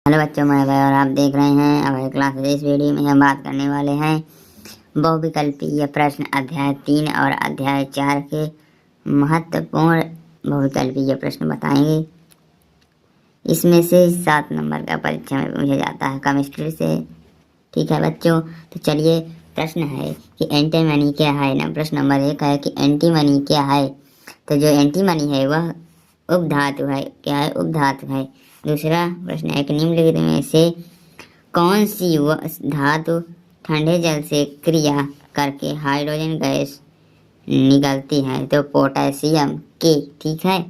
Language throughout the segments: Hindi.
हेलो बच्चों, मैं अभय और आप देख रहे हैं अभय क्लास। इस वीडियो में हम बात करने वाले हैं बहुविकल्पीय प्रश्न अध्याय 3 और अध्याय 4 के महत्वपूर्ण बहुविकल्पीय प्रश्न बताएंगे। इसमें से 7 नंबर का परीक्षा में पूछा जाता है केमिस्ट्री से। ठीक है बच्चों, तो चलिए प्रश्न है कि एंटीमनी क्या है ना। प्रश्न नंबर 1 है कि एंटीमनी क्या है। तो जो एंटीमनी है वह उपधातु है। क्या है? उपधातु है। दूसरा प्रश्न है कि निम्नलिखित में से कौन सी वह धातु ठंडे जल से क्रिया करके हाइड्रोजन गैस निकलती है। तो पोटेशियम के। ठीक है,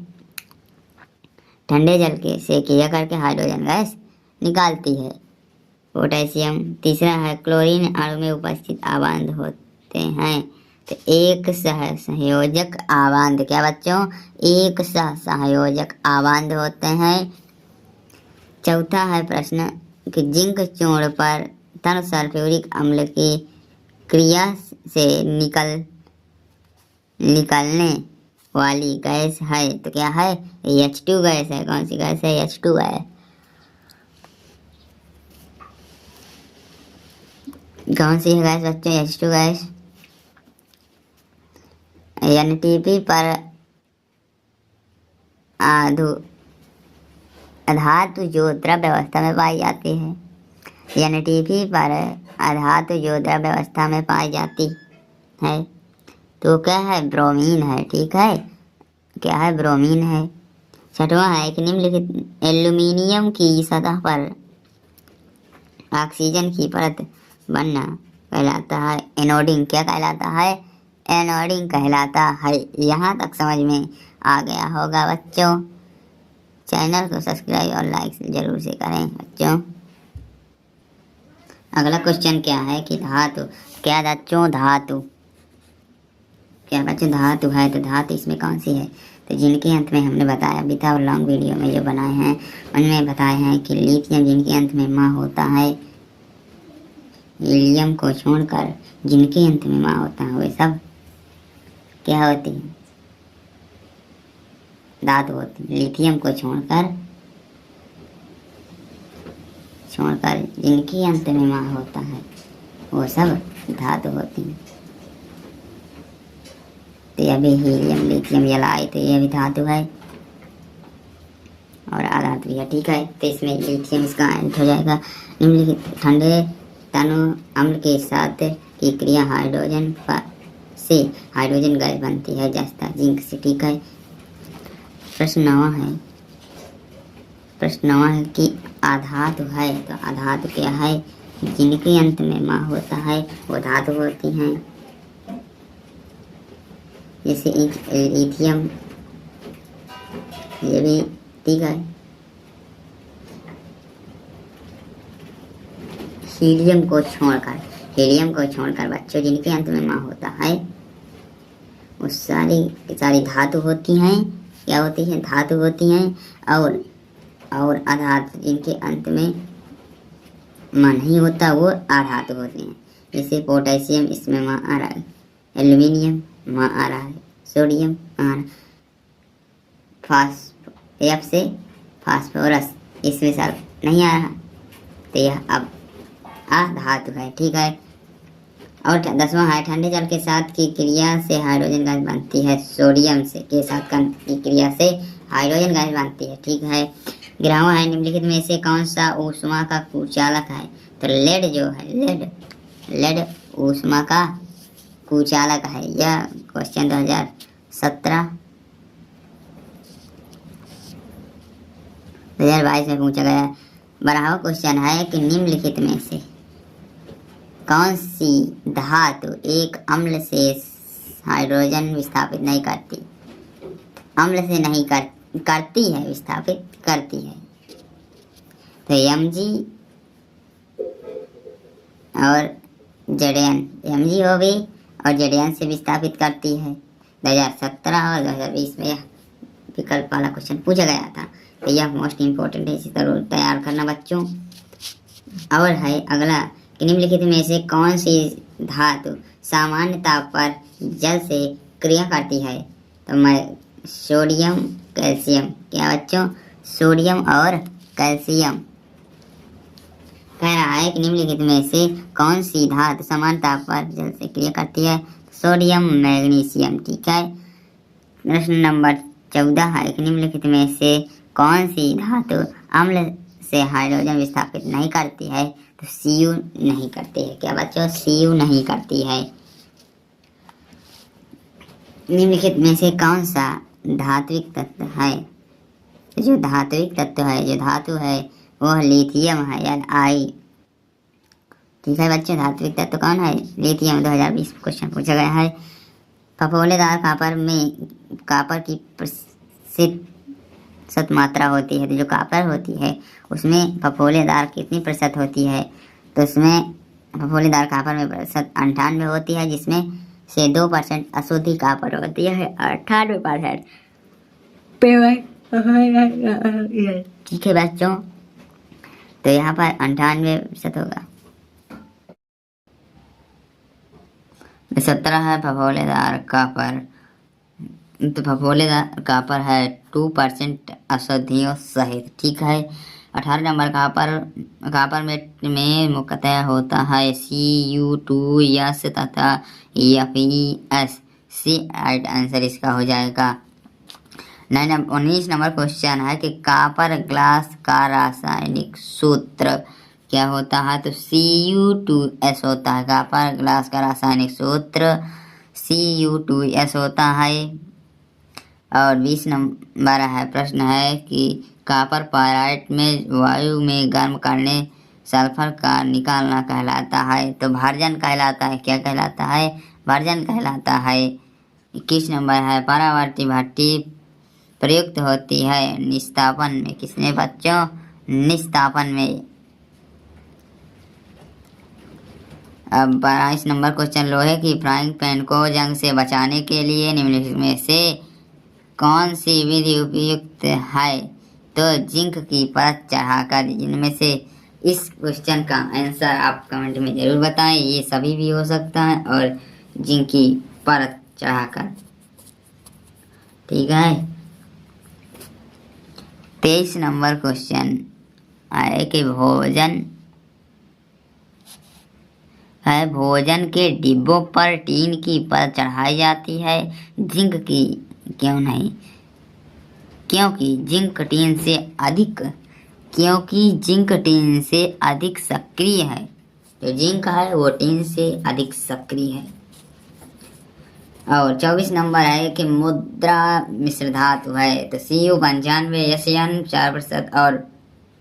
ठंडे जल के से क्रिया करके हाइड्रोजन गैस निकालती है पोटेशियम। तीसरा है क्लोरीन अणु में उपस्थित आबांध होते हैं। तो एक सहसंयोजक आबांध। क्या बच्चों? एक सहसंयोजक आबांध होते हैं। चौथा है प्रश्न कि जिंक चूर्ण पर तन सल्फ्यूरिक अम्ल की क्रिया से निकलने वाली गैस है। तो क्या है? H2 गैस है। कौन सी गैस है? H2 है। कौन सी है गैस बच्चों? H2 gas. NTP पर अधातु जो द्रव्य अवस्था में पाई जाती है। NTP पर अधातु जो द्रव्य अवस्था में पाई जाती है तो क्या है? ब्रोमीन है। ठीक है, क्या है? ब्रोमीन है। छठवां है कि निम्नलिखित एल्यूमिनियम की सतह पर ऑक्सीजन की परत बनना कहलाता है एनोडिंग। क्या कहलाता है? एनोडिंग कहलाता है। यहाँ तक समझ में आ गया होगा बच्चों। चैनल को सब्सक्राइब और लाइक जरूर से करें बच्चों। अगला क्वेश्चन क्या है कि धातु। क्या बच्चों? धातु। क्या बच्चों? धातु है। तो धातु इसमें कौन सी है? तो जिनके अंत में हमने बताया भी था और लॉन्ग वीडियो में जो बनाए हैं उनमें बताए हैं कि लिथियम जिनके अंत में मां होता है, हीलियम को छोड़कर जिनके अंत में मां होता है वे सब क्या होती है? धातु होती है। लिथियम को छोड़कर जिनके अंत में मां होता है वो सब धातु होती है। तो यह भी हीलियम लिथियम जलाए तो यह भी धातु है और अधातु भी है। ठीक है, तो इसमें लिथियम इसका एंट हो जाएगा। निम्नलिखित ठंडे तनु अम्ल के साथ की क्रिया हाइड्रोजन से हाइड्रोजन गैस बनती है जैसा जिंक से। ठीक है। प्रश्न 9 है कि अधातु है। तो अधातु क्या है? जिनके अंत में मां होता है वो धातु होती हैं। जैसे लिथियम, ये भी। ठीक है, हीलियम को छोड़कर बच्चों जिनके अंत में मां होता है वो सारी धातु होती हैं। क्या होती हैं? धातु होती हैं। और अधातु जिनके अंत में मां नहीं होता वो अधातु होती हैं। जैसे पोटेशियम, इसमें मां आ रहा है। एल्यूमिनियम मां आ रहा है। सोडियम आ रहा है। F से फास्फोरस, इसमें सब नहीं आ रहा तो यह अब अधातु है। ठीक है। और 10वां है ठंडे जल के साथ की क्रिया से हाइड्रोजन गैस बनती है। सोडियम से के साथ की क्रिया से हाइड्रोजन गैस बनती है। ठीक है। 11वां है निम्नलिखित में से कौन सा ऊष्मा का कुचालक है। तो लेड जो है, लेड ऊष्मा का कुचालक है। यह क्वेश्चन 2022 में पूछा गया। 12वां क्वेश्चन है कि निम्नलिखित में से कौन सी धातु एक अम्ल से हाइड्रोजन विस्थापित नहीं करती। अम्ल से नहीं करती है, विस्थापित करती है। तो Mg और Mg हो गई और Zn से विस्थापित करती है। 2017 और 2020 में यह विकल्प वाला क्वेश्चन पूछा गया था। तो यह मोस्ट इम्पोर्टेंट है, इसी तरह तैयार करना बच्चों। और है अगला कि निम्नलिखित में से कौन सी धातु सामान्य ताप पर जल से क्रिया करती है। तो मैं सोडियम कैल्शियम। क्या बच्चों? सोडियम और कैल्शियम कह रहा है कि निम्नलिखित में से कौन सी धातु समान ताप पर जल से क्रिया करती है? Sodium magnesium. ठीक है। प्रश्न नंबर 14 है कि निम्नलिखित में से कौन सी धातु अम्ल से हाइड्रोजन विस्थापित नहीं करती है? तो Cu नहीं करती है। क्या बच्चों? Cu नहीं करती है। निम्नलिखित में से कौन सा धात्विक तत्व है? जो धात्विक तत्व है, जो धातु है वह लिथियम है या आई। ठीक है बच्चों, धात्विक तत्व कौन है? लिथियम। 2020 क्वेश्चन पूछा गया है। फफोलेदार कापर की प्रतिशत मात्रा होती है। तो जो कापर होती है उसमें फफोलेदार कितनी प्रतिशत होती है? तो उसमें फफोलेदार कापर में प्रतिशत 98 होती है, जिसमें से 2% अशुद्धि कापर होती है। 98%। ठीक है बच्चों, तो यहाँ पर 98% होगा। 17 है फफोलेदार कापर। तो फफोलेदार कापर है 2% अशुद्धियों सहित। ठीक है। 18 नंबर कापर में मुख्यतः होता है Cu2S तथा Fe सी। राइट आंसर इसका हो जाएगा। 19 नंबर क्वेश्चन है कि कापर ग्लास का रासायनिक सूत्र क्या होता है? तो Cu2S होता है। कापर ग्लास का रासायनिक सूत्र Cu2S होता है। और 20 नंबर है प्रश्न है कि कापर पायराइट में वायु में गर्म करने सल्फर का निकालना कहलाता है। तो भर्जन कहलाता है। क्या कहलाता है? भर्जन कहलाता है। 21 नंबर है परावर्ती भट्टी प्रयुक्त होती है निस्तापन में। किसमें बच्चों? निस्तापन में। अब 22 नंबर क्वेश्चन, लोहे की फ्राइंग पैन को जंग से बचाने के लिए निम्नलिखित में से कौन सी विधि उपयुक्त है? तो जिंक की परत चढ़ाकर। इनमें से इस क्वेश्चन का आंसर आप कमेंट में जरूर बताएं। ये सभी भी हो सकता है और जिंक की परत चढ़ाकर। ठीक है। 23 नंबर क्वेश्चन है कि भोजन के डिब्बों पर टीन की परत चढ़ाई जाती है, जिंक की क्यों नहीं? क्योंकि जिंक टीन से अधिक सक्रिय है। जो जिंक है वो टीन से अधिक सक्रिय है। और 24 नंबर है कि मुद्रा मिश्र धातु है। तो Cu 95, SN 4% और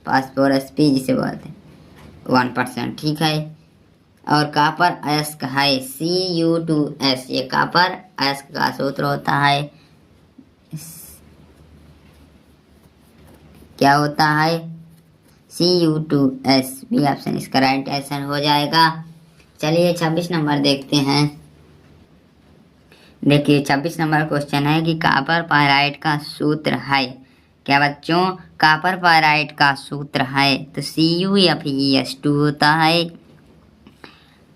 फास्फोरस P जिसे बोलते हैं 1%। ठीक है। और कापर अयस्क है Cu2S। ये कापर अयस्क का सूत्र होता है। क्या होता है? Cu2S। बी ऑप्शन इसका राइट आंसर हो जाएगा। चलिए 26 नंबर देखते हैं। देखिए 26 नंबर क्वेश्चन है कि कापर पायराइट का सूत्र है। क्या बच्चों? कापर पायराइट का सूत्र है तो CuFeS2 होता है।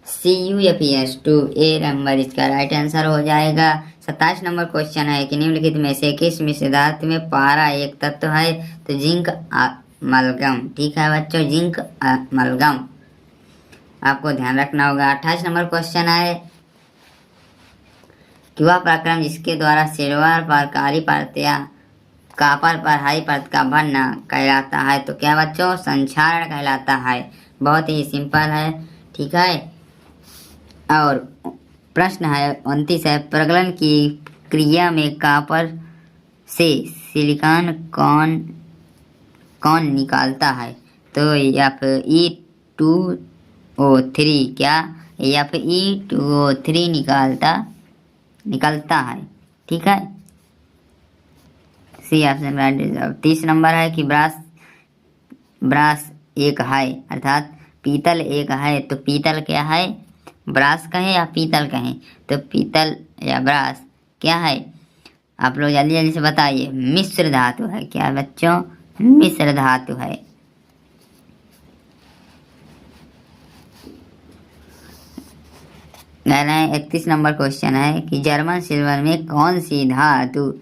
CuFeS2 ए नंबर इसका राइट आंसर हो जाएगा। 27 नंबर क्वेश्चन है कि निम्नलिखित में से किस मिश्र धातु में पारा एक तत्व है? तो जिंक अमलगम। ठीक है बच्चों, जिंक अमलगम आपको ध्यान रखना होगा। 28 नंबर क्वेश्चन है कि वह प्रक्रम जिसके द्वारा सिल्वर पर काली परत या कापर पर हरी परत का बनना कहलाता है। तो क्या बच्चों? संक्षारण कहलाता है। बहुत ही सिंपल है। ठीक है। और प्रश्न है 29 है, प्रगलन की क्रिया में कापर से सिलिकॉन कौन निकालता है? तो Fe2O3। क्या? Fe2O3 निकलता है। ठीक है। C option right. 30 नंबर है कि ब्रास एक है, अर्थात पीतल एक है। तो पीतल क्या है? ब्रास कहें या पीतल कहें? तो पीतल या ब्रास क्या है? आप लोग जल्दी जल्दी से बताइए। मिश्र धातु है। क्या बच्चों? मिश्र धातु है। कहना है 31 नंबर क्वेश्चन है कि जर्मन सिल्वर में कौन सी धातु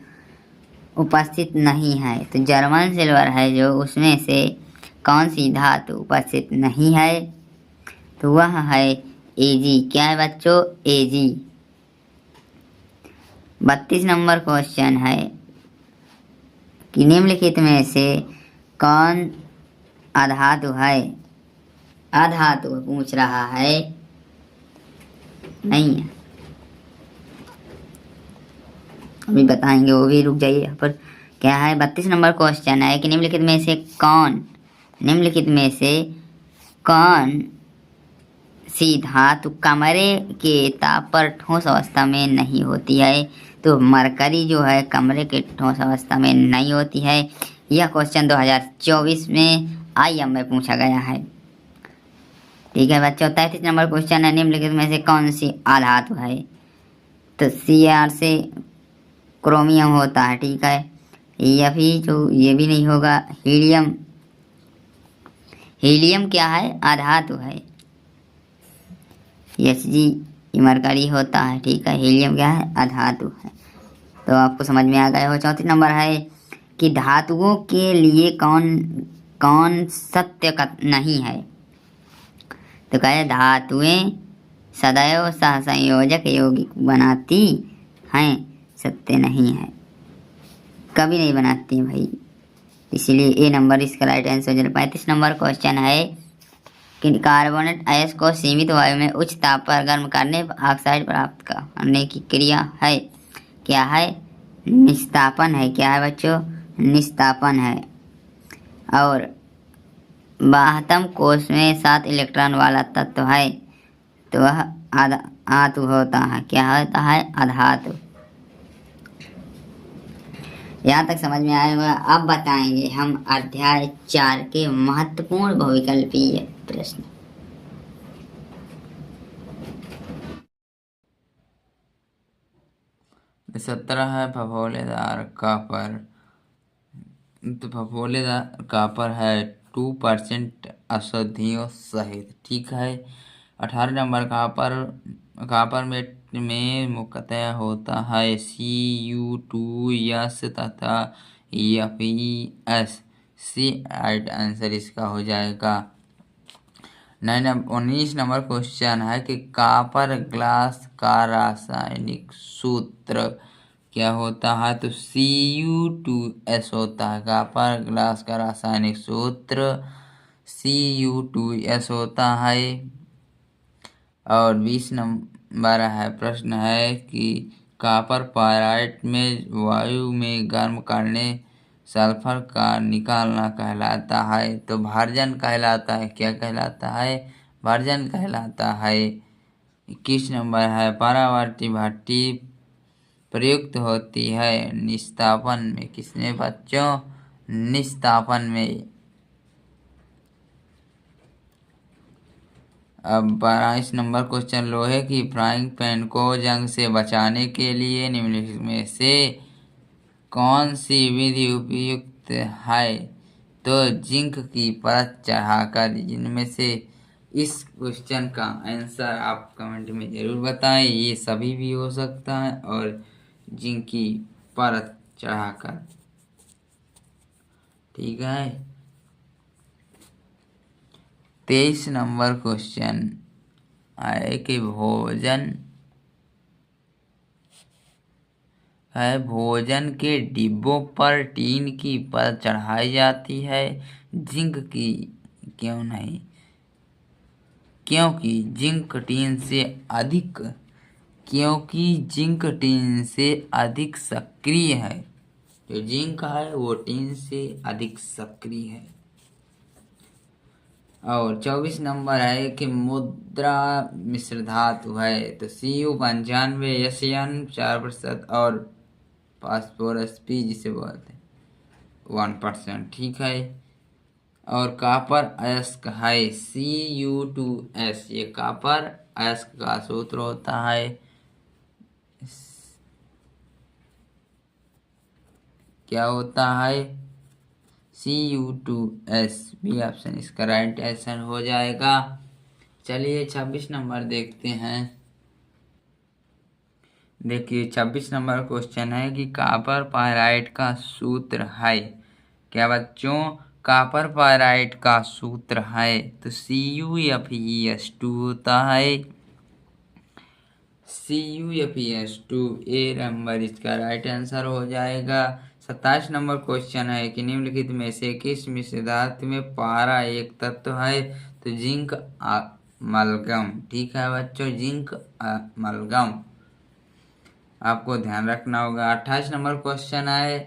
उपस्थित नहीं है? तो जर्मन सिल्वर है जो उसमें से कौन सी धातु उपस्थित नहीं है? तो वह है एजी। क्या है बच्चों? एजी। 32 नंबर क्वेश्चन है कि निम्नलिखित में से कौन अधातु है? अधातु पूछ रहा है, नहीं है, अभी बताएंगे, वो भी रुक जाइए यहाँ पर। क्या है? 32 नंबर क्वेश्चन है कि निम्नलिखित में से कौन सी धातु कमरे के ताप पर ठोस अवस्था में नहीं होती है? तो मरकरी जो है कमरे के ठोस अवस्था में नहीं होती है। यह क्वेश्चन 2024 में IM में पूछा गया है। ठीक है बच्चों। 33 नंबर क्वेश्चन है, निम्नलिखित में से कौन सी अधातु है? तो Cr से क्रोमियम होता है। ठीक है। या फिर जो ये भी नहीं होगा, हीलियम क्या है? अधातु है। Hg मरकरी होता है। ठीक है। हीलियम क्या है? अधातु है। तो आपको समझ में आ गया हो। 34 नंबर है कि धातुओं के लिए कौन सत्य नहीं है? तो कहे धातुएं सदैव सहसंयोजक यौगिक बनाती हैं, सत्य नहीं है, कभी नहीं बनाती भाई, इसलिए ए नंबर इसका राइट आंसर हो जाएगा। 35 नंबर क्वेश्चन है कि कार्बोनेट अयस्क को सीमित वायु में उच्च ताप पर गर्म करने ऑक्साइड प्राप्त करने की क्रिया है। क्या है? निस्तापन है। क्या है बच्चों? निस्तापन है। और 72 कोष में 7 इलेक्ट्रॉन वाला तत्व है, तो वह धातु होता है। क्या होता है? अधातु। यहाँ तक समझ में आया होगा। अब बताएंगे हम अध्याय 4 के महत्वपूर्ण बहुविकल्पीय प्रश्न। सत्रह है फफोलेदार कॉपर। तो फफोलेदार कॉपर है 2% औषधियों सहित। ठीक है। 18 नंबर कॉपर में मुख्यतः होता है Cu2S तथा Fe। सी राइट आंसर इसका हो जाएगा। 19 नंबर क्वेश्चन है कि कॉपर ग्लास का रासायनिक सूत्र क्या होता है? तो Cu2S होता है। कॉपर ग्लास का रासायनिक सूत्र Cu2S होता है। और 20 नंबर है प्रश्न है कि कॉपर पायराइट में वायु में गर्म करने सल्फर का निकालना कहलाता है। तो भार्जन कहलाता है। क्या कहलाता है? भार्जन कहलाता है। 21 नंबर है परावर्ती भट्टी प्रयुक्त होती है निस्तापन में। किसमें बच्चों? निस्तापन में। अब 22 नंबर क्वेश्चन, लोहे की फ्राइंग पैन को जंग से बचाने के लिए निम्नलिखित में से कौन सी विधि उपयुक्त है? तो जिंक की परत चढ़ाकर। जिनमें से इस क्वेश्चन का आंसर आप कमेंट में जरूर बताएं। ये सभी भी हो सकता है और जिंक की परत चढ़ाकर। ठीक है। 23 नंबर क्वेश्चन है कि भोजन के डिब्बों पर टीन की परत चढ़ाई जाती है, जिंक की क्यों नहीं? क्योंकि जिंक टीन से अधिक सक्रिय है। जो जिंक है वो टीन से अधिक सक्रिय है। और 24 नंबर है कि मुद्रा मिश्र धातु है। तो Cu95, Sn 4% और फास्फोरस P जिसे बोलते हैं 1%। ठीक है। और कॉपर अयस्क है Cu2S। ये कॉपर अयस्क का सूत्र होता है। क्या होता है? Cu2S। बी ऑप्शन इसका राइट आंसर हो जाएगा। चलिए 26 नंबर देखते हैं। देखिए 26 नंबर क्वेश्चन है कि कॉपर पायराइट का सूत्र है। क्या बच्चों? कॉपर पायराइट का सूत्र है? तो CuFeS2 होता है। CuFeS2 ए नंबर इसका राइट आंसर हो जाएगा। 27 नंबर क्वेश्चन है कि निम्नलिखित में से किस मिश्र धातु में पारा एक तत्व है? तो जिंक अमलगम। ठीक है बच्चों, जिंक अमलगम आपको ध्यान रखना होगा। 28 नंबर क्वेश्चन है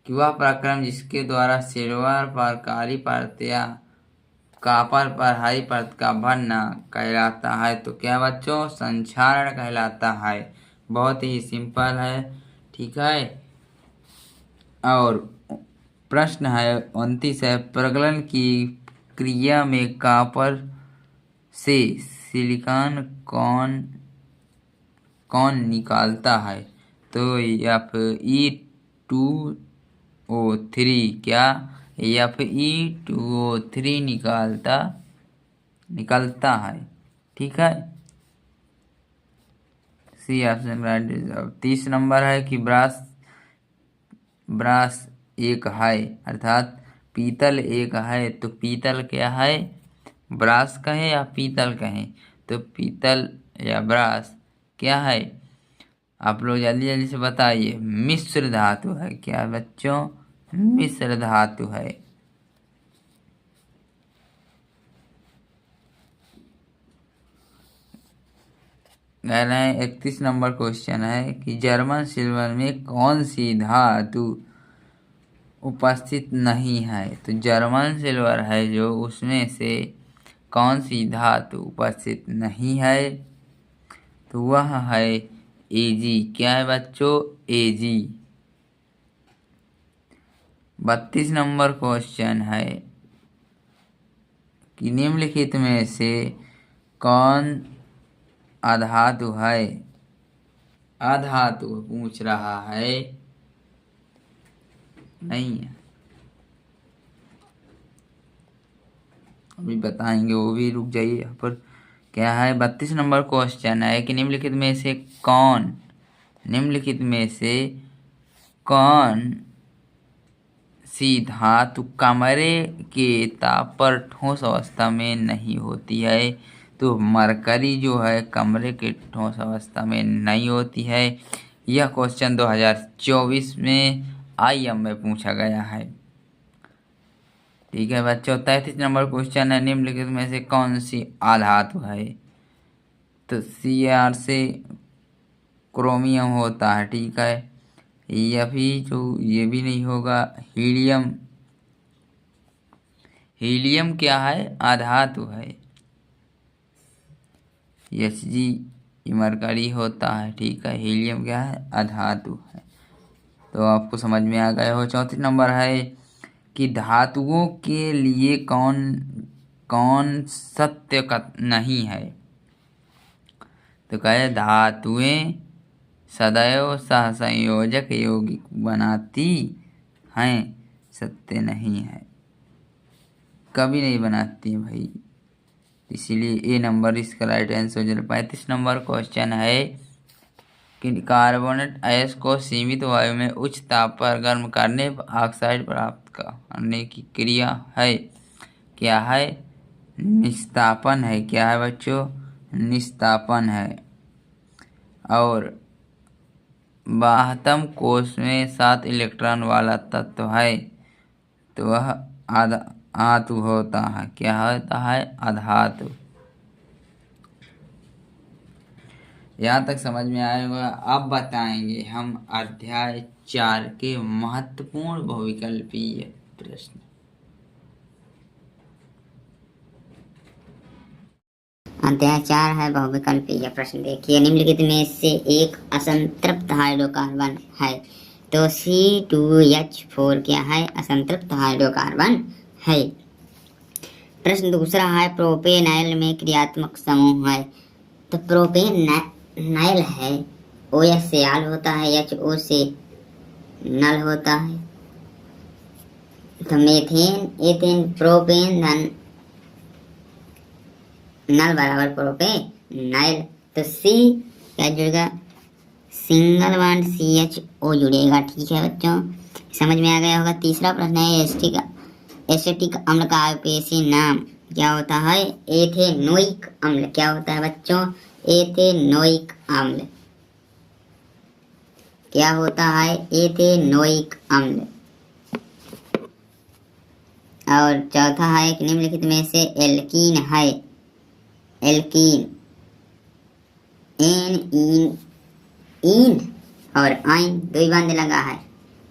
कि वह प्रक्रम जिसके द्वारा सिल्वर पर काली परत या कॉपर पर हरी परत का बनना कहलाता है? तो क्या बच्चों? संक्षारण कहलाता है। बहुत ही सिंपल है। ठीक है। और प्रश्न है 29 है, प्रगलन की क्रिया में कॉपर से सिलिकॉन कौन निकालता है? तो Fe2O3 क्या Fe2O3 निकलता है। ठीक है, सी ऑप्शन राइट जवाब। 30 नंबर है कि ब्रास एक है, अर्थात पीतल एक है। तो पीतल क्या है? ब्रास कहें या पीतल कहें? तो पीतल या ब्रास क्या है? आप लोग जल्दी जल्दी से बताइए। मिश्र धातु है। क्या बच्चों? मिश्र धातु है। कह रहे हैं 31 नंबर क्वेश्चन है कि जर्मन सिल्वर में कौन सी धातु उपस्थित नहीं है? तो जर्मन सिल्वर है जो, उसमें से कौन सी धातु उपस्थित नहीं है? तो वह है Ag। क्या है बच्चों? Ag। 32 नंबर क्वेश्चन है कि निम्नलिखित में से कौन अधातु है? अधातु पूछ रहा है, नहीं है, अभी बताएंगे, वो भी रुक जाइए यहाँ पर। क्या है? 32 नंबर क्वेश्चन है कि निम्नलिखित में से कौन सी धातु कमरे के ताप पर ठोस अवस्था में नहीं होती है? तो मरकरी जो है कमरे के ठोस अवस्था में नहीं होती है। यह क्वेश्चन 2024 में IM में पूछा गया है। ठीक है बच्चों। 33 नंबर क्वेश्चन है, निम्नलिखित में से कौन सी अधातु है? तो Cr से क्रोमियम होता है। ठीक है, ये भी नहीं होगा। हीलियम क्या है? अधातु है। Hg मरकरी होता है। ठीक है, हीलियम क्या है? अधातु है। तो आपको समझ में आ गया हो। 34 नंबर है कि धातुओं के लिए कौन सत्य नहीं है? तो कहे धातुएं सदैव सहसंयोजक यौगिक बनाती हैं, सत्य नहीं है, कभी नहीं बनाती है भाई। इसीलिए ए नंबर इसका राइट आंसर हो जाएगा। 35 नंबर क्वेश्चन है कि कार्बोनेट अयस्क को सीमित वायु में उच्च ताप पर गर्म करने ऑक्साइड प्राप्त करने की क्रिया है। क्या है? निस्तापन है। क्या है बच्चों? निस्तापन है। और 72 कोष में 7 इलेक्ट्रॉन वाला तत्व है, तो वह अधातु होता है। क्या होता है? अधातु। यहाँ तक समझ में आएगा। अब बताएंगे हम अध्याय 4 के महत्वपूर्ण बहुविकल्पीय प्रश्न। अध्याय 4 है बहुविकल्पीय प्रश्न। देखिए, निम्नलिखित में से एक असंतृप्त हाइड्रोकार्बन है। तो C2H4 क्या है? असंतृप्त हाइड्रोकार्बन है। प्रश्न दूसरा है, प्रोपेनाइल में क्रियात्मक समूह है। तो प्रोपेनाइल है, OH से आल होता है, HO से नल होता है। तो मेथेन, एथेन, प्रोपेन धन नल बराबर प्रोपेनाइल। तो C क्या जुड़ेगा? सिंगल बॉन्ड CHO जुड़ेगा। ठीक है बच्चों, समझ में आ गया होगा। तीसरा प्रश्न है एसिटिक अम्ल का आयुर्वेदीय नाम क्या होता है? एथेनोइक अम्ल। क्या होता है बच्चों? एथेनोइक अम्ल। क्या होता है? एथेनोइक अम्ल। और चौथा है कि निम्नलिखित में से एल्कीन है। एल्कीन एन इन इन और आइन द्विबंध लगा है,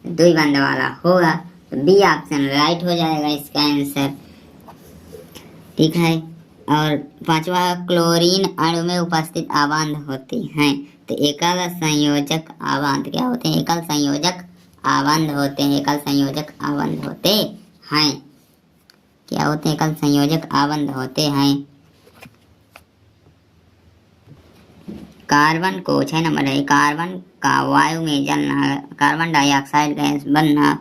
द्विबंध वाला होगा तो बी ऑप्शन राइट हो जाएगा इसका आंसर। ठीक है। और पांचवा क्लोरीन अणु में उपस्थित आबंध होते हैं तो एकल संयोजक आबंध क्या होते हैं? एकल संयोजक आबंध होते हैं। एकल संयोजक आबंध होते हैं। क्या होते हैं? एकल संयोजक आबंध होते हैं। कार्बन को 6 नंबर है, कार्बन का वायु में जलना, कार्बन डाइऑक्साइड गैस बनना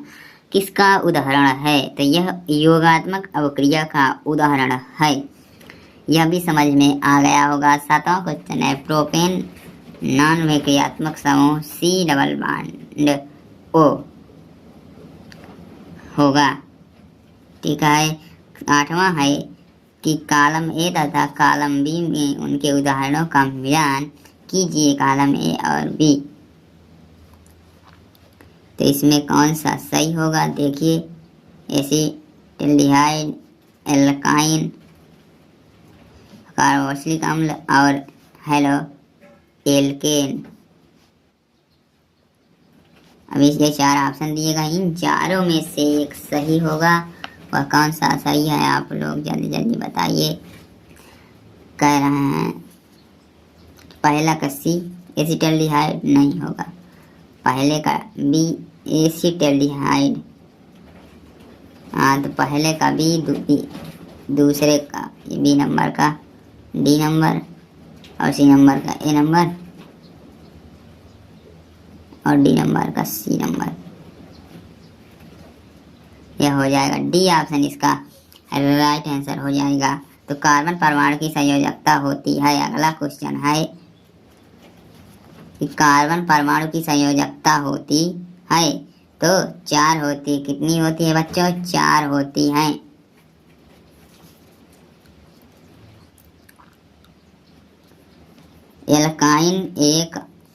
किसका उदाहरण है? तो यह योगात्मक अवक्रिया का उदाहरण है। यह भी समझ में आ गया होगा। सातवां क्वेश्चन है प्रोपेन नॉन विक्रियात्मक समूह C डबल बॉन्ड O होगा। ठीक है। आठवां है कि कॉलम ए तथा कॉलम बी में उनके उदाहरणों का मिलान कीजिए, कॉलम ए और बी। तो इसमें कौन सा सही होगा? देखिए, एसिटिल्डिहाइड, एल्काइन, कार्बोक्सिलिक अम्ल और हेलो एल्केन। अभी ये 4 ऑप्शन दिएगा, इन चारों में से एक सही होगा। वह कौन सा सही है आप लोग जल्दी जल्दी बताइए। कह रहे हैं पहला का सी एसिटिल्डिहाइड नहीं होगा, पहले का बी एसिटिल्डिहाइड, हाँ तो पहले का बी, दूसरे का बी नंबर का डी नंबर और सी नंबर का ए नंबर और डी नंबर का सी नंबर। यह हो जाएगा डी ऑप्शन इसका राइट आंसर हो जाएगा। तो कार्बन परमाणु की संयोजकता होती है। अगला क्वेश्चन है कि कार्बन परमाणु की संयोजकता होती है तो 4 होती, कितनी होती है बच्चों? 4 होती हैं।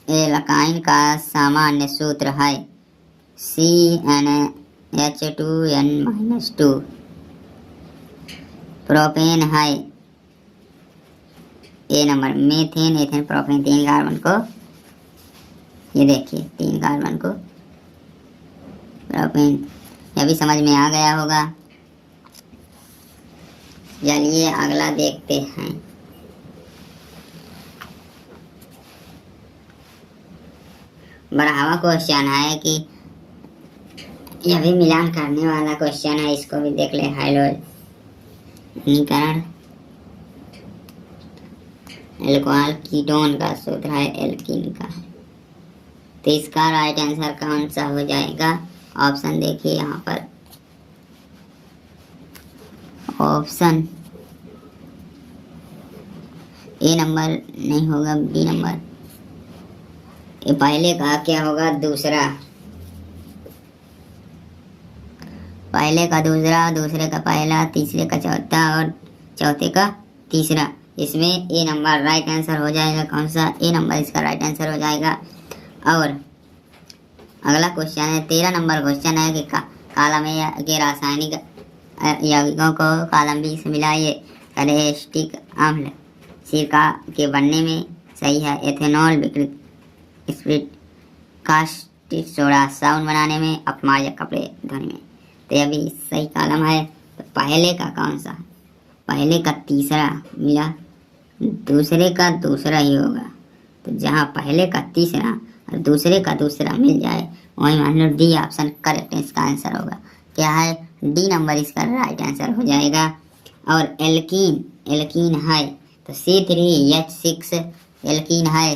एल्काइन का सामान्य सूत्र है CnH2n-2। प्रोपेन है a number, methane, ethane, propane, 3 carbon को, ये देखिए 3 कार्बन को प्रोपेन। यह भी समझ में आ गया होगा। चलिए अगला देखते हैं। बढ़ावा क्वेश्चन है कि यह भी मिलान करने वाला क्वेश्चन है, इसको भी देख ले। हाइड्रोजनीकरण एल्कोहल कीटोन का सूत्र है एल्कीन का। तो इसका राइट आंसर कौन सा हो जाएगा? ऑप्शन देखिए यहाँ पर, ऑप्शन ए नंबर नहीं होगा, बी नंबर। ये पहले का क्या होगा? दूसरा, पहले का दूसरा, दूसरे का पहला, तीसरे का चौथा और चौथे का तीसरा। इसमें ए नंबर राइट आंसर हो जाएगा। कौन सा? ए नंबर इसका राइट आंसर हो जाएगा। और अगला क्वेश्चन है 13 नंबर क्वेश्चन है कि कॉलम ए के रासायनिक यौगिकों को कॉलम बी से मिलाइए। एसिटिक अम्ल सिरका के बनने में सही है, एथेनॉल विकृत स्प्रिट, कास्टिक सोडा साबुन बनाने में, अपमार्जक कपड़े धोने में। तो यह भी सही कॉलम है। तो पहले का कौन सा? पहले का तीसरा मिला, दूसरे का दूसरा ही होगा। तो जहाँ पहले का तीसरा और दूसरे का दूसरा मिल जाए वही मान लो डी ऑप्शन करेक्ट इसका आंसर होगा। क्या है? डी नंबर इसका राइट आंसर हो जाएगा। और एल्कीन है तो C3H6 एल्कीन है।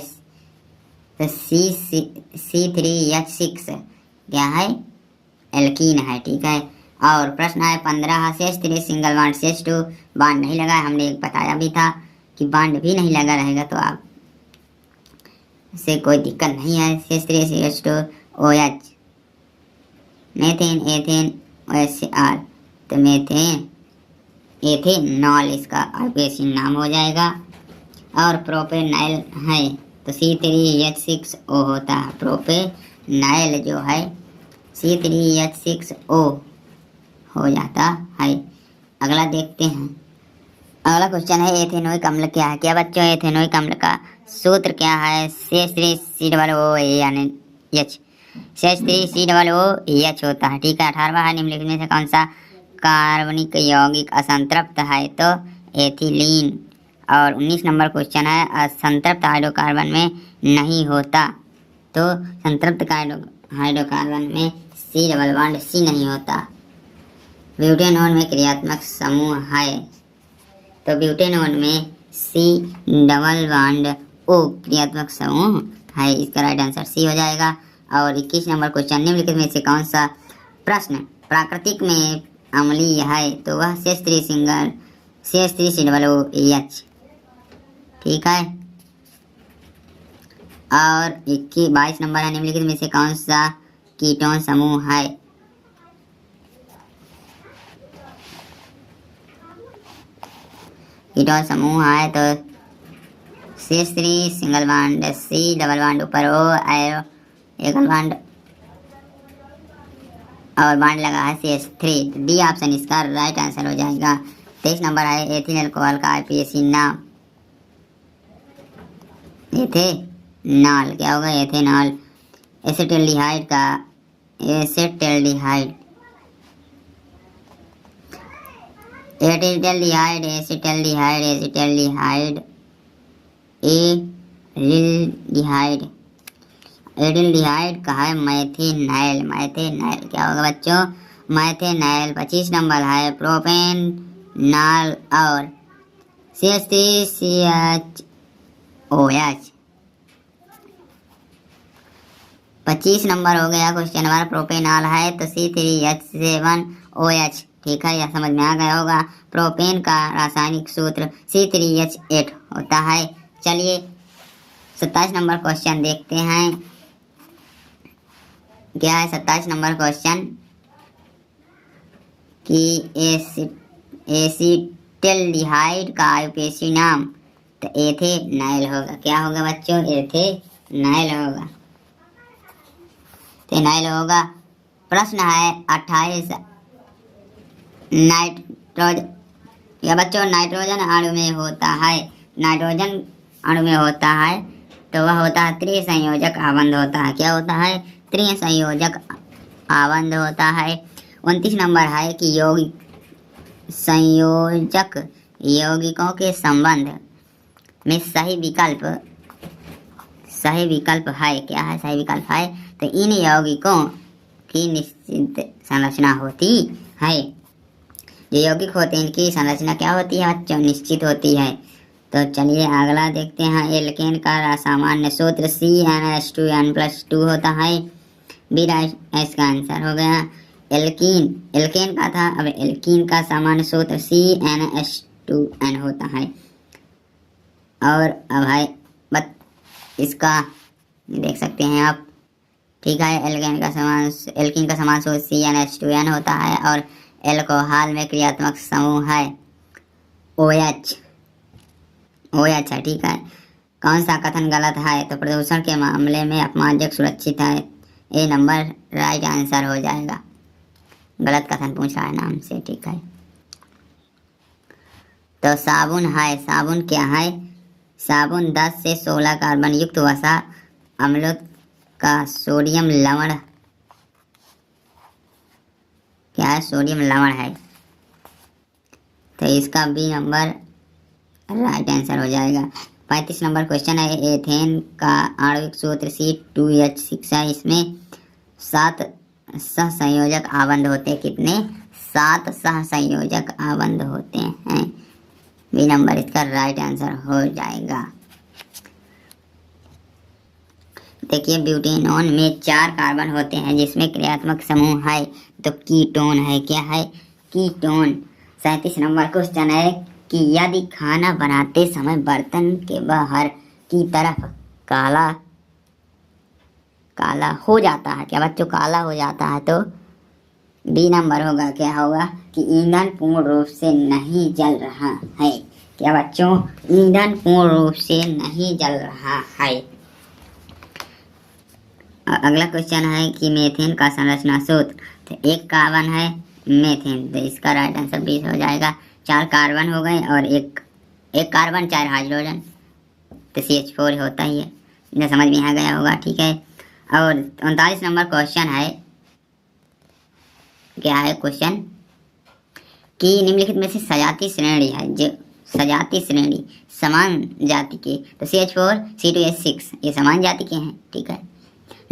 तो C3H6 क्या है? एल्कीन है। ठीक है। और प्रश्न है 15 CH3 single bond CH2 bond नहीं लगा है। हमने बताया भी था कि बॉन्ड भी नहीं लगा रहेगा तो आप से कोई दिक्कत नहीं है। CH3 CH2 OH methane, ethane, OH तो मेथेन एथेनॉल इसका आईयूपीएसी नाम हो जाएगा। और प्रोपेनाइल है तो C3H6O होता है। प्रोपेनाइल जो है C3H6O हो जाता है। अगला देखते हैं। अगला क्वेश्चन है एथेनोइक अम्ल क्या है। क्या बच्चों, एथेनोइक अम्ल का सूत्र क्या है? CH3COOH। CH3COOH होता है। ठीक है। 18वां है, निम्नलिखित में से कौन सा कार्बनिक यौगिक असंतृप्त है? तो एथिलीन। और 19 नंबर क्वेश्चन है, असंतृप्त हाइड्रोकार्बन में नहीं होता। तो संतृप्त हाइड्रोकार्बन में C डबल बॉन्ड C नहीं होता। ब्यूटेनॉन में क्रियात्मक समूह है तो ब्यूटेनॉन में C डबल बॉन्ड O क्रियात्मक समूह है। इसका राइट आंसर C हो जाएगा। और 21 नंबर क्वेश्चन, निम्नलिखित में से कौन सा प्रश्न प्राकृतिक में अम्लीय है? तो वह CH3COOH। ठीक है। और 22 नंबर है, निम्नलिखित में से कौन सा कीटोन समूह है? कीटोन समूह है तो CH3 single bond C double bond ऊपर O एरो एकल बॉन्ड और बॉन्ड लगा है CH3। डी ऑप्शन इसका राइट आंसर हो जाएगा। 23 नंबर है, एथिल अल्कोहल का आईयूपीएसी नाम? एथेनॉल। क्या होगा? एथेनॉल। एसिटाल्डिहाइड का एसिटाल्डिहाइड एसिटाल्डिहाइड एसिटाल्डिहाइड एसिटाल्डिहाइड एरिल्डिहाइड एरिल्डिहाइड का है मैथेनाइल। मैथेनाइल क्या होगा बच्चों? मैथेनाइल। 25 नंबर है, प्रोपेनॉल और CH3CHOH। 25 नंबर हो गया क्वेश्चन हमारा। प्रोपेनॉल है तो C3H7OH। ठीक है, यह समझ में आ गया होगा। प्रोपेन का रासायनिक सूत्र C3H8 होता है। चलिए 27 नंबर क्वेश्चन देखते हैं। क्या है 27 नंबर क्वेश्चन कि एसिटाल्डिहाइड का आईयूपीएसी नाम? तो एथेनाइल होगा। क्या होगा बच्चों? एथेनाइल होगा। एथेनाइल होगा। प्रश्न है 28, नाइट्रोजन या बच्चों नाइट्रोजन अणु में होता है। नाइट्रोजन अणु में होता है तो वह होता है त्रिसंयोजक आबंध होता है। क्या होता है? त्रिसंयोजक आबंध होता है। 29 नंबर है कि यौगिक संयोजक यौगिकों के संबंध में सही विकल्प है। क्या है सही विकल्प है? तो इन यौगिकों की निश्चित संरचना होती है। जो यौगिक होते हैं इनकी संरचना क्या होती है बच्चों? निश्चित होती है। तो चलिए अगला देखते हैं। एल्केन का सामान्य सूत्र CnH2n+2 होता है। बी राइट इसका आंसर हो गया। एल्केन का था, अब एल्कीन का सामान्य सूत्र CnH2n होता है। और अब है इसका देख सकते हैं आप। ठीक है, एल्कीन का समान सूत्र CnH2n होता है। और एल्कोहल में क्रियात्मक समूह है OH है। ठीक है। कौन सा कथन गलत है? तो प्रदूषण के मामले में अपमानजनक सुरक्षित है। ए नंबर राइट आंसर हो जाएगा। गलत कथन पूछ रहा है नाम से। ठीक है। तो साबुन है। साबुन क्या है? साबुन 10 से 16 कार्बन युक्त वसा अम्लों का सोडियम लवण क्या है? सोडियम लवण है। तो इसका बी नंबर राइट आंसर हो जाएगा। 35 नंबर क्वेश्चन है। एथेन का आणविक सूत्र C2H6 है। इसमें 7 सहसंयोजक आबंध होते हैं। कितने? 7 सहसंयोजक आबंध होते हैं। बी नंबर इसका राइट आंसर हो जाएगा। देखिए ब्यूटेनॉन में 4 कार्बन होते हैं जिसमें क्रियात्मक समूह है तो कीटोन है। क्या है? कीटोन। 37 नंबर क्वेश्चन है कि यदि खाना बनाते समय बर्तन के बाहर की तरफ काला हो जाता है। क्या बच्चों? काला हो जाता है तो बी नंबर होगा, क्या होगा कि ईंधन पूर्ण रूप से नहीं जल रहा है। क्या बच्चों, ईंधन पूर्ण रूप से नहीं जल रहा है। अगला क्वेश्चन है कि मीथेन का संरचना सूत्र, तो एक कार्बन है मीथेन, तो इसका राइट आंसर 20 हो जाएगा। 4 कार्बन हो गए और एक कार्बन 4 हाइड्रोजन, तो CH4 होता ही है। इन्हें समझ में आ गया होगा, ठीक है। और 39 नंबर क्वेश्चन है, क्या है क्वेश्चन कि निम्नलिखित में से सजातीय श्रेणी है, जो सजातीय श्रेणी समान जाति के, तो CH4 C2H6 ये समान जाति के हैं, ठीक है।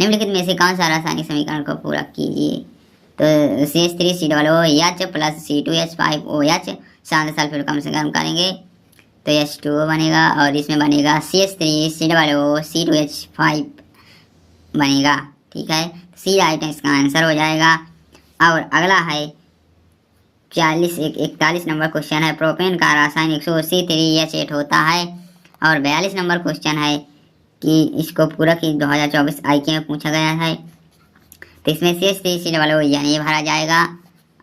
निम्नलिखित में से कौन सा रासायनिक समीकरण को पूरा कीजिए, तो CH3COOH प्लस C2H5OH शांत सल्फर कम से कम करेंगे तो H2O बनेगा, और इसमें बनेगा CH3COOH C2H5 बनेगा, ठीक है। सी राइट इसका आंसर हो जाएगा। और अगला है 41 नंबर क्वेश्चन है, प्रोपेन का रासायनिक सूत्र C3H8 होता है। और 42 नंबर क्वेश्चन है कि इसको पूरा की 2024 IQ में पूछा गया है, तो इसमें CH3COOH यानी ये भरा जाएगा।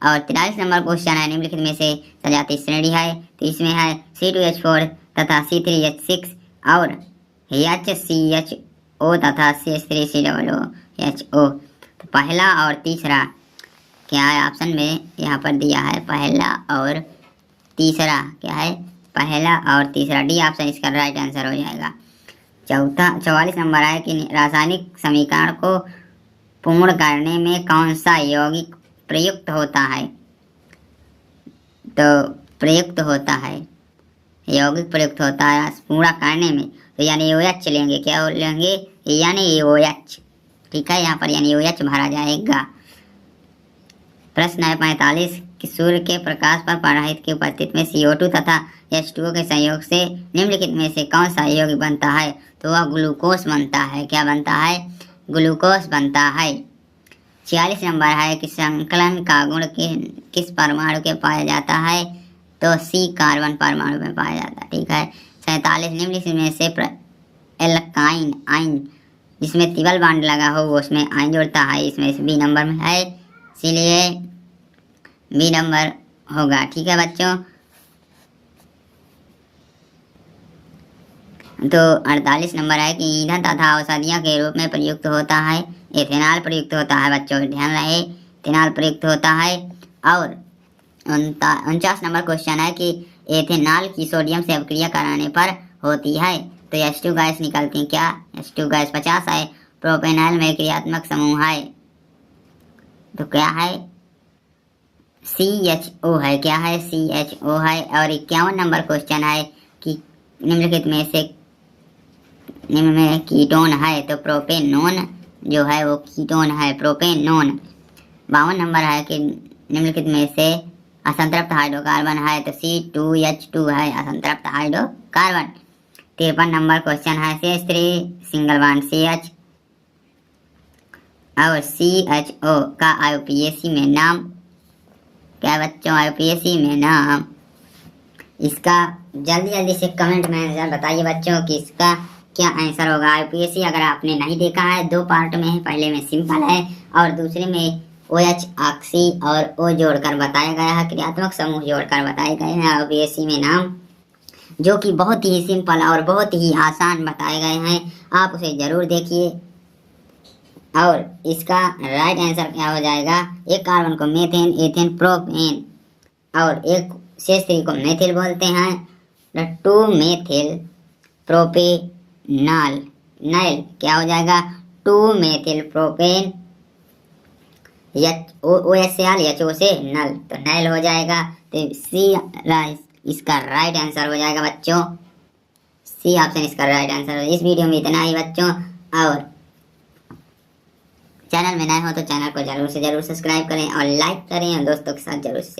और 43 नंबर क्वेश्चन है, निम्नलिखित में से सजातीय श्रेणी है, तो इसमें है C2H4 तथा C3H6 और HCHO तथा CH3COOHO। तो पहला और तीसरा क्या है ऑप्शन में यहाँ पर दिया है, पहला और तीसरा, क्या है पहला और तीसरा, डी ऑप्शन इसका राइट आंसर हो जाएगा। 44 नंबर है कि रासायनिक समीकरण को पूर्ण करने में कौन सा यौगिक प्रयुक्त होता है, तो प्रयुक्त होता है यौगिक प्रयुक्त होता है पूरा करने में, तो यानी OH लेंगे, क्या लेंगे यानी OH, ठीक है। यहाँ पर यानी OH भरा जाएगा। प्रश्न है 45 कि सूर्य के प्रकाश पर पराहित की उपस्थिति में CO2 तथा H2O के संयोग से निम्नलिखित में से कौन सा यौगिक बनता है, तो वह ग्लूकोज बनता है। क्या बनता है, ग्लूकोज बनता है। 46 नंबर है कि संकलन का गुण किस परमाणु के पाया जाता है, तो C कार्बन परमाणु में पाया जाता है, ठीक है। 47 निम्नलिखित में से एल्काइन आइन जिसमें ट्रिपल बॉन्ड लगा हो वो उसमें आइन जोड़ता है, इसमें से बी नंबर में है, इसीलिए बी नंबर होगा, ठीक है बच्चों। तो 48 नंबर है कि ईंधन तथा औषधियों के रूप में प्रयुक्त होता है, इथेनॉल प्रयुक्त होता है, बच्चों ध्यान रहे इथेनॉल प्रयुक्त होता है। और 49 नंबर क्वेश्चन है कि एथेनॉल की सोडियम से अभिक्रिया कराने पर होती है, तो H2 गैस निकलती है, क्या H2 गैस 50 है। प्रोपेनॉल में क्रियात्मक समूह है, तो क्या है CHO है, क्या है CHO है। और 51 नंबर क्वेश्चन है कि निम्नलिखित में से निम्न में कीटोन है, तो प्रोपेनोन जो है वो कीटोन है, प्रोपेनोन। 52 नंबर है कि निम्नलिखित में से असंतृप्त हाइड्रोकार्बन है, तो C2H2 है असंतृप्त हाइड्रोकार्बन। 53 नंबर क्वेश्चन है CH3 सिंगल बॉन्ड CH और CHO का IUPAC में नाम, क्या बच्चों IUPAC में नाम, इसका जल्दी से कमेंट में बताइए बच्चों कि इसका क्या आंसर होगा। IUPAC अगर आपने नहीं देखा है 2 पार्ट में है, पहले में सिंपल है और दूसरे में OH ऑक्सी और O जोड़कर बताया गया है, क्रियात्मक समूह जोड़कर बताए गए हैं IUPAC में नाम, जो कि बहुत ही सिंपल और बहुत ही आसान बताए गए हैं, आप उसे जरूर देखिए। और इसका राइट आंसर क्या हो जाएगा, एक कार्बन को मीथेन, एथेन, प्रोपेन और एक CH3 को मेथिल बोलते हैं, 2 मेथिल प्रोपेनॉल नाइल, क्या हो जाएगा 2 मेथिल प्रोपेन OH से आल HO से नल, तो नाइल हो जाएगा। तो सी इसका राइट आंसर हो जाएगा बच्चों, सी ऑप्शन इसका राइट आंसर। इस वीडियो में इतना ही बच्चों, और चैनल में नए हो तो चैनल को जरूर से जरूर सब्सक्राइब करें और लाइक करें और दोस्तों के साथ जरूर से